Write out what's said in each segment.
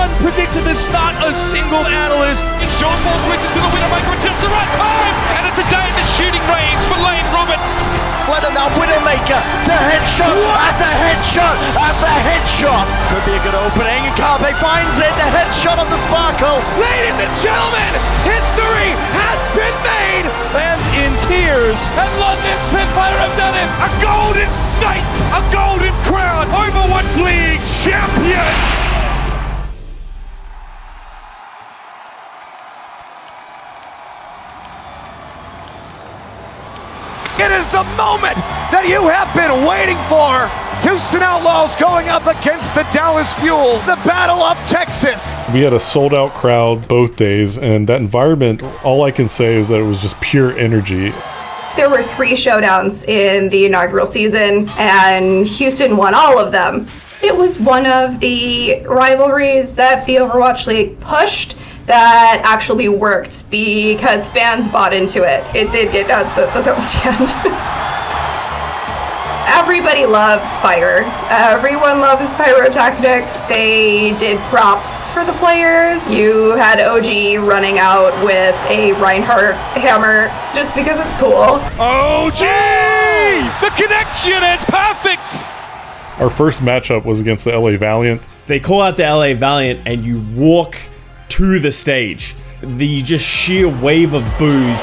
unpredictable. There's not a single analyst. Sean Paul switches to the winner maker at just the right time. And it's a day in the shooting range for Lane Roberts. Fledder now Widowmaker, the headshot, after headshot, after headshot. Could be a good opening, Carpe finds it, the headshot on the Sparkle. Ladies and gentlemen, history has been made. Fans in tears. And London Spitfire have done it. A golden state, a golden crown, Overwatch League champion. It is the moment that you have been waiting for. Houston Outlaws going up against the Dallas Fuel, the Battle of Texas. We had a sold-out crowd both days, and that environment, all I can say is that it was just pure energy. There were 3 showdowns in the inaugural season, and Houston won all of them. It was one of the rivalries that the Overwatch League pushed that actually worked because fans bought into it. It did get down to the homestand. Everybody loves fire. Everyone loves pyrotechnics. They did props for the players. You had OG running out with a Reinhardt hammer just because it's cool. OG! The connection is perfect! Our first matchup was against the LA Valiant. They call out the LA Valiant and you walk to the stage. The just sheer wave of boos.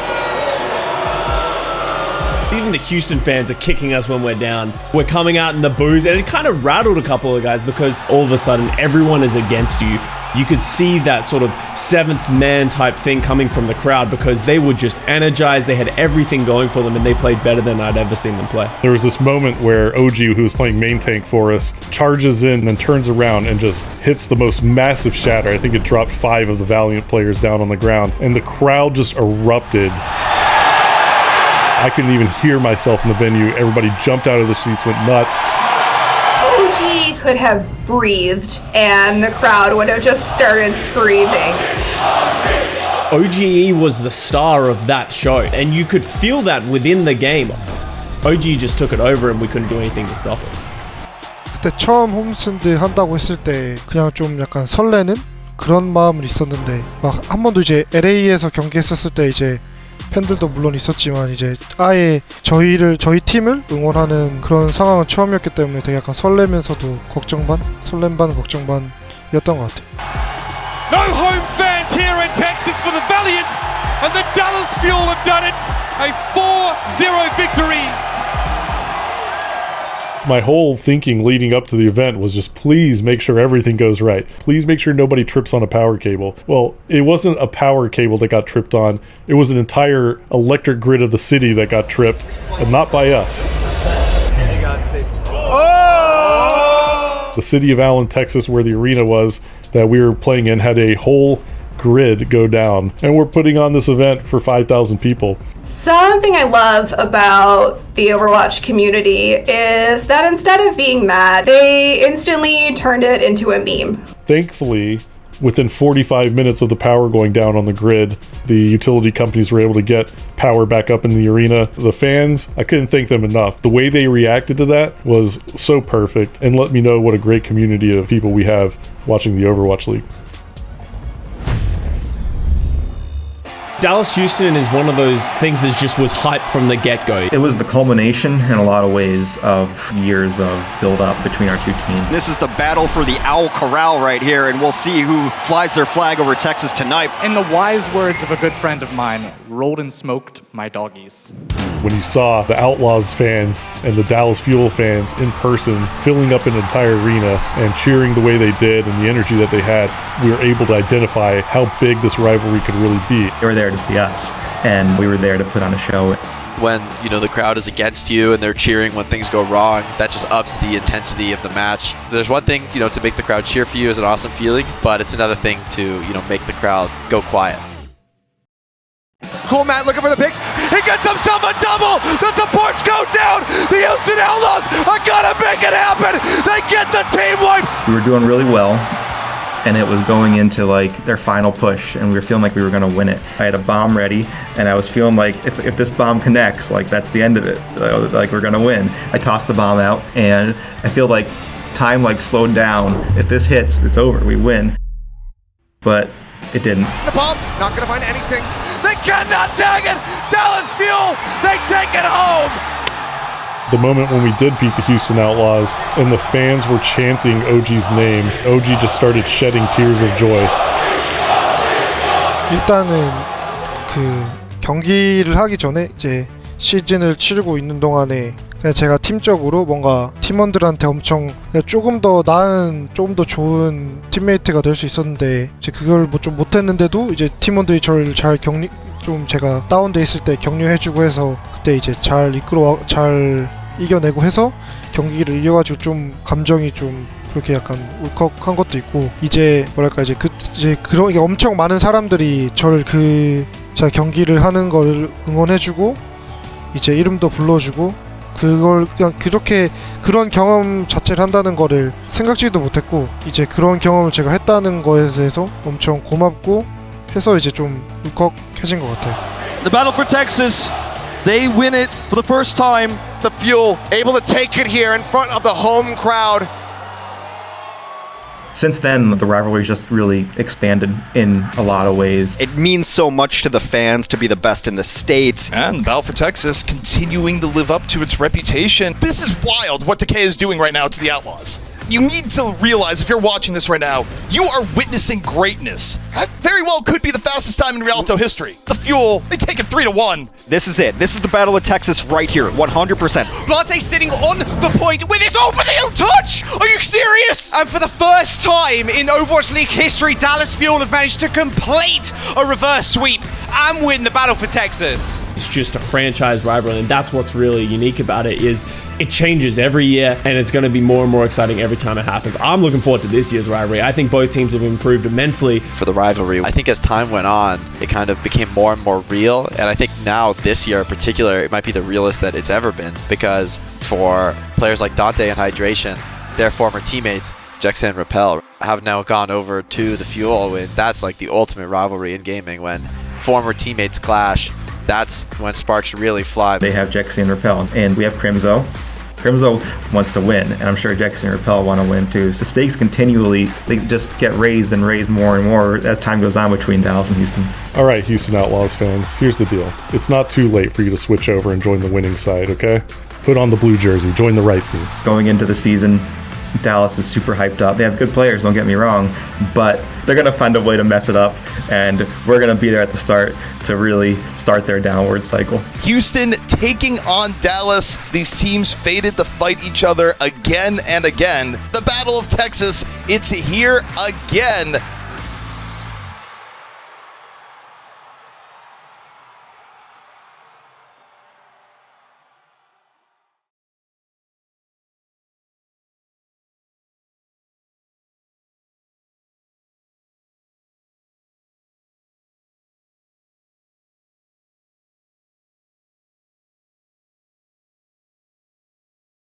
Even the Houston fans are kicking us when we're down. We're coming out in the boos, and it kind of rattled a couple of guys because all of a sudden everyone is against you. You could see that sort of seventh man type thing coming from the crowd because they were just energized. They had everything going for them, and they played better than I'd ever seen them play. There was this moment where OG, who was playing main tank for us, charges in and then turns around and just hits the most massive shatter. I think it dropped 5 of the Valiant players down on the ground, and the crowd just erupted. I couldn't even hear myself in the venue. Everybody jumped out of the seats, went nuts. OG could have breathed and the crowd would have just started screaming. OGE was the star of that show, and you could feel that within the game. OG just took it over and we couldn't do anything to stop it. 그때 처음 홈스탠드 한다고 했을 때 그냥 좀 약간 설레는 그런 마음은 있었는데 막 한 번도 이제 LA에서 경기했었을 때 이제 팬들도 물론 있었지만 이제 아예 저희 팀을 응원하는 그런 상황은 처음이었기 때문에 되게 약간 설레면서도 걱정 반, 설렘 반, 걱정 반이었던 것 같아요. No home fans here in Texas for the Valiant, and the Dallas Fuel have done it. A 4-0 victory. My whole thinking leading up to the event was just, please make sure everything goes right. Please make sure nobody trips on a power cable. Well, it wasn't a power cable that got tripped on. It was an entire electric grid of the city that got tripped, but not by us. The city of Allen, Texas, where the arena was that we were playing in, had a whole grid go down, and we're putting on this event for 5,000 people. Something I love about the Overwatch community is that instead of being mad, they instantly turned it into a meme. Thankfully, within 45 minutes of the power going down on the grid, the utility companies were able to get power back up in the arena. The fans, I couldn't thank them enough. The way they reacted to that was so perfect and let me know what a great community of people we have watching the Overwatch League. Dallas Houston is one of those things that just was hype from the get-go. It was the culmination in a lot of ways of years of build-up between our two teams. This is the battle for the Owl Corral right here, and we'll see who flies their flag over Texas tonight. In the wise words of a good friend of mine, rolled and smoked my doggies. When you saw the Outlaws fans and the Dallas Fuel fans in person filling up an entire arena and cheering the way they did and the energy that they had, we were able to identify how big this rivalry could really be. They were there to see us, and we were there to put on a show. When, you know, the crowd is against you and they're cheering when things go wrong, that just ups the intensity of the match. There's one thing, you know, to make the crowd cheer for you is an awesome feeling, but it's another thing to, you know, make the crowd go quiet. Cool Matt looking for the picks. He gets himself a double. The supports go down. The Houston Outlaws are gonna make it happen. They get the team wipe. We were doing really well, and it was going into like their final push, and we were feeling like we were gonna win it. I had a bomb ready, and I was feeling like if this bomb connects, like that's the end of it. Like we're gonna win. I tossed the bomb out, and I feel like time like slowed down. If this hits, it's over. We win. but it didn't. The bomb, not going to find anything. They cannot tag it. Dallas Fuel, they take it home. The moment when we did beat the Houston Outlaws and the fans were chanting OG's name, OG just started shedding tears of joy. 일단은 그 경기를 하기 전에 이제 시즌을 치르고 있는 동안에 그냥 제가 팀적으로 뭔가 팀원들한테 엄청 조금 더 나은, 조금 더 좋은 팀메이트가 될 수 있었는데 이제 그걸 뭐 좀 못했는데도 이제 팀원들이 저를 잘 좀 제가 다운돼 있을 때 격려해주고 해서 그때 이제 잘 이겨내고 해서 경기를 이겨가지고 좀 감정이 좀 그렇게 약간 울컥한 것도 있고 이제 뭐랄까 이제 그런 게 엄청 많은 사람들이 저를 제가 경기를 하는 걸 응원해주고 이제 이름도 불러주고 그걸 그냥 그렇게 그런 경험 자체를 한다는 거를 생각지도 못했고 이제 그런 경험을 제가 했다는 거에 대해서 엄청 고맙고 해서 이제 좀 울컥해진 것 같아요. The battle for Texas, they win it for the first time. The Fuel able to take it here in front of the home crowd. Since then, the rivalry just really expanded in a lot of ways. It means so much to the fans to be the best in the state. And Battle for Texas continuing to live up to its reputation. This is wild what Decay is doing right now to the Outlaws. You need to realize, if you're watching this right now, you are witnessing greatness. That very well could be the fastest time in Rialto history. The Fuel, they take it 3-1. This is it. This is the Battle of Texas right here, 100%. Blase sitting on the point with his opening touch! Are you serious? And for the first time in Overwatch League history, Dallas Fuel have managed to complete a reverse sweep and win the Battle for Texas. It's just a franchise rivalry, and that's what's really unique about it is it changes every year, and it's going to be more and more exciting every time it happens. I'm looking forward to this year's rivalry. I think both teams have improved immensely. For the rivalry, I think as time went on, it kind of became more and more real, and I think now this year in particular, it might be the realest that it's ever been, because for players like Dante and Hydration, their former teammates, Jexa and Rappel, have now gone over to the Fuel, and that's like the ultimate rivalry in gaming. When former teammates clash, that's when sparks really fly. They have Jexa and Rappel, and we have Crimzo. Crimzo wants to win, and I'm sure Jexa and Rappel want to win too. So the stakes continually, they just get raised and raised more and more as time goes on between Dallas and Houston. All right, Houston Outlaws fans, here's the deal. It's not too late for you to switch over and join the winning side, okay? Put on the blue jersey, join the right team. Going into the season, Dallas is super hyped up. They have good players, don't get me wrong, but they're going to find a way to mess it up, and we're going to be there at the start to really start their downward cycle. Houston taking on Dallas. These teams fated to fight each other again and again. The Battle of Texas, it's here again.